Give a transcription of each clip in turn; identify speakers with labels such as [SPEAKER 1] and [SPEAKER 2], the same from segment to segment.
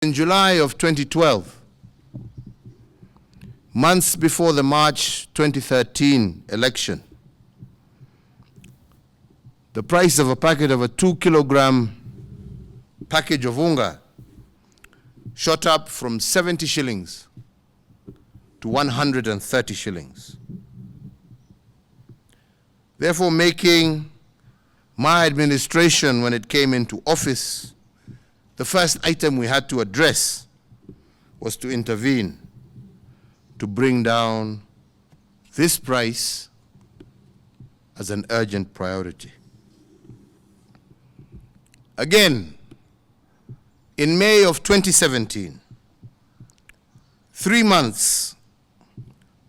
[SPEAKER 1] in July of 2012, months before the March 2013 election, the price of a packet of a 2-kilogram package of unga shot up from 70 shillings to 130 shillings. Therefore, making my administration, when it came into office, the first item we had to address was to intervene to bring down this price as an urgent priority. Again, in May of 2017, 3 months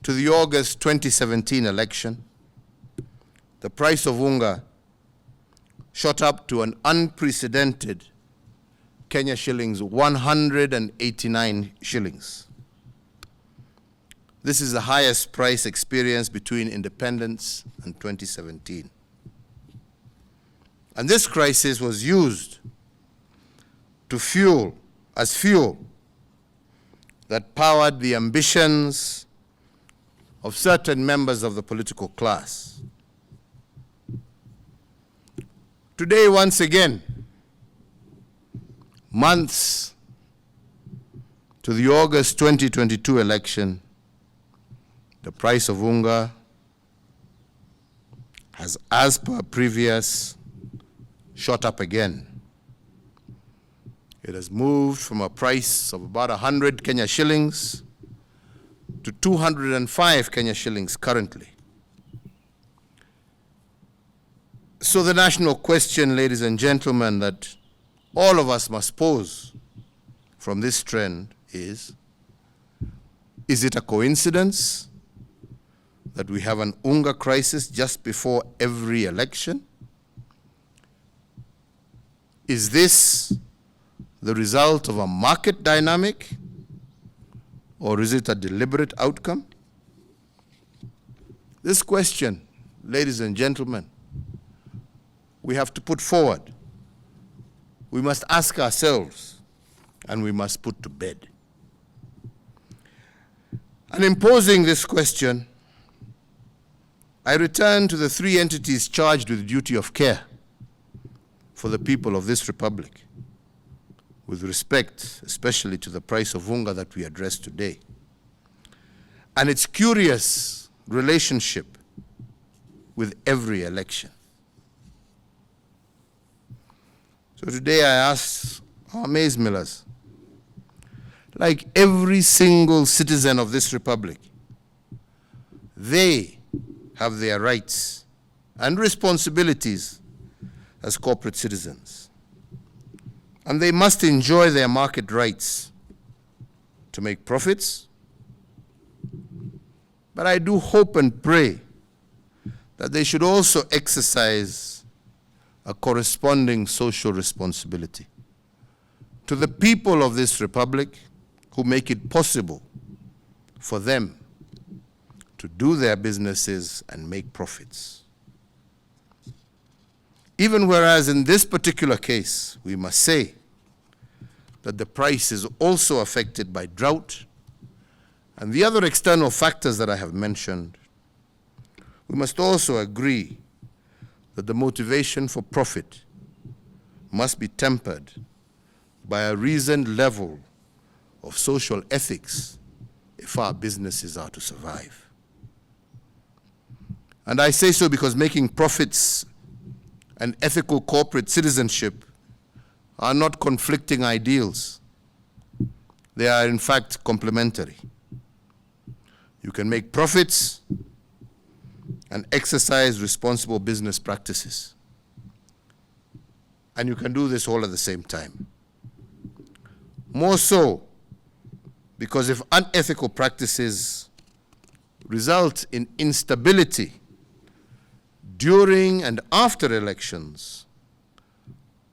[SPEAKER 1] to the August 2017 election, the price of unga shot up to an unprecedented Kenya shillings 189 shillings. This is the highest price experienced between independence and 2017. And this crisis was used to fuel that powered the ambitions of certain members of the political class. Today, once again, months to the August 2022 election, the price of unga has, as per previous, shot up again. It has moved from a price of about 100 Kenya shillings to 205 Kenya shillings currently. So the national question, ladies and gentlemen, that all of us must pose from this trend is it a coincidence that we have an unga crisis just before every election? Is this the result of a market dynamic, or is it a deliberate outcome? This question, ladies and gentlemen, we have to put forward. We must ask ourselves, and we must put to bed. And in posing this question, I return to the three entities charged with duty of care for the people of this republic, with respect especially to the price of unga that we address today, and its curious relationship with every election. So today I ask our maize millers, like every single citizen of this republic, they have their rights and responsibilities as corporate citizens. And they must enjoy their market rights to make profits. But I do hope and pray that they should also exercise a corresponding social responsibility to the people of this republic who make it possible for them to do their businesses and make profits. Even whereas in this particular case, we must say that the price is also affected by drought and the other external factors that I have mentioned, we must also agree that the motivation for profit must be tempered by a reasoned level of social ethics if our businesses are to survive. And I say so because making profits and ethical corporate citizenship are not conflicting ideals. They are in fact complementary. You can make profits and exercise responsible business practices. And you can do this all at the same time. More so, because if unethical practices result in instability during and after elections,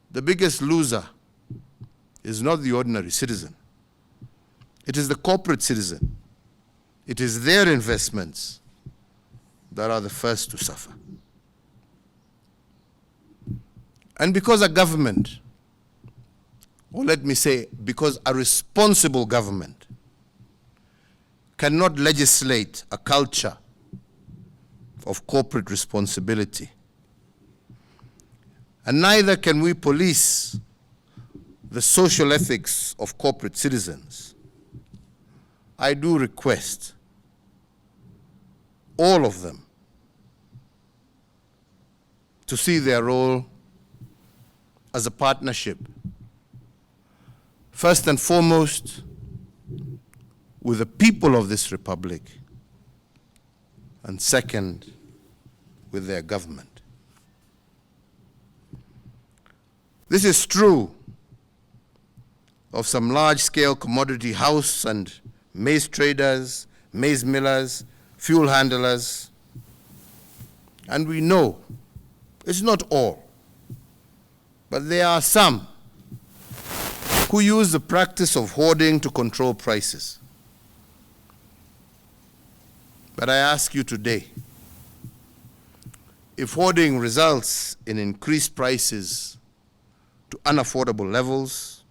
[SPEAKER 1] the biggest loser is not the ordinary citizen. It is the corporate citizen. It is their investments that are the first to suffer. And because a government or let me say, because a responsible government cannot legislate a culture of corporate responsibility. And neither can we police the social ethics of corporate citizens. I do request all of them to see their role as a partnership, first and foremost with the people of this republic, and second, with their government. This is true of some large-scale commodity house and maize traders, maize millers, fuel handlers, and we know it's not all, but there are some who use the practice of hoarding to control prices. But I ask you today, if hoarding results in increased prices to unaffordable levels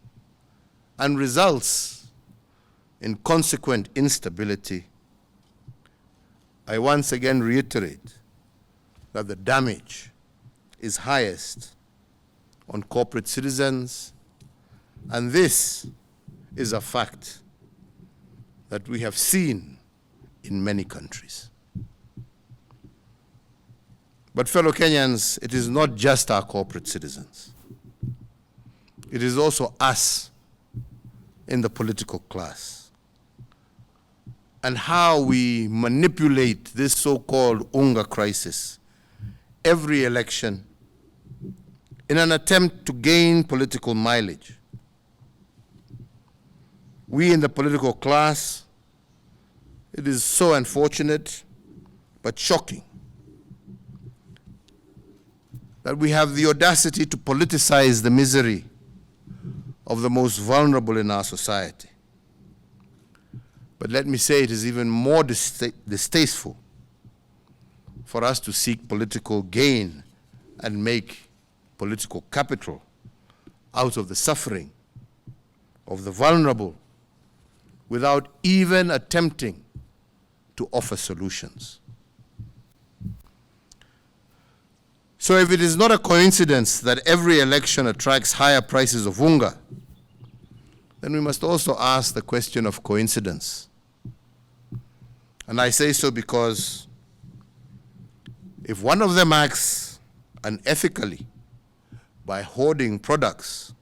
[SPEAKER 1] and results in consequent instability, I once again reiterate that the damage is highest on corporate citizens, and this is a fact that we have seen in many countries. But fellow Kenyans, it is not just our corporate citizens. It is also us in the political class, and how we manipulate this so-called hunger crisis every election in an attempt to gain political mileage. We in the political class, it is so unfortunate but shocking that we have the audacity to politicize the misery of the most vulnerable in our society. But let me say, it is even more distasteful for us to seek political gain and make political capital out of the suffering of the vulnerable without even attempting to offer solutions. So if it is not a coincidence that every election attracts higher prices of hunger, then we must also ask the question of coincidence. And I say so because if one of them acts unethically by hoarding products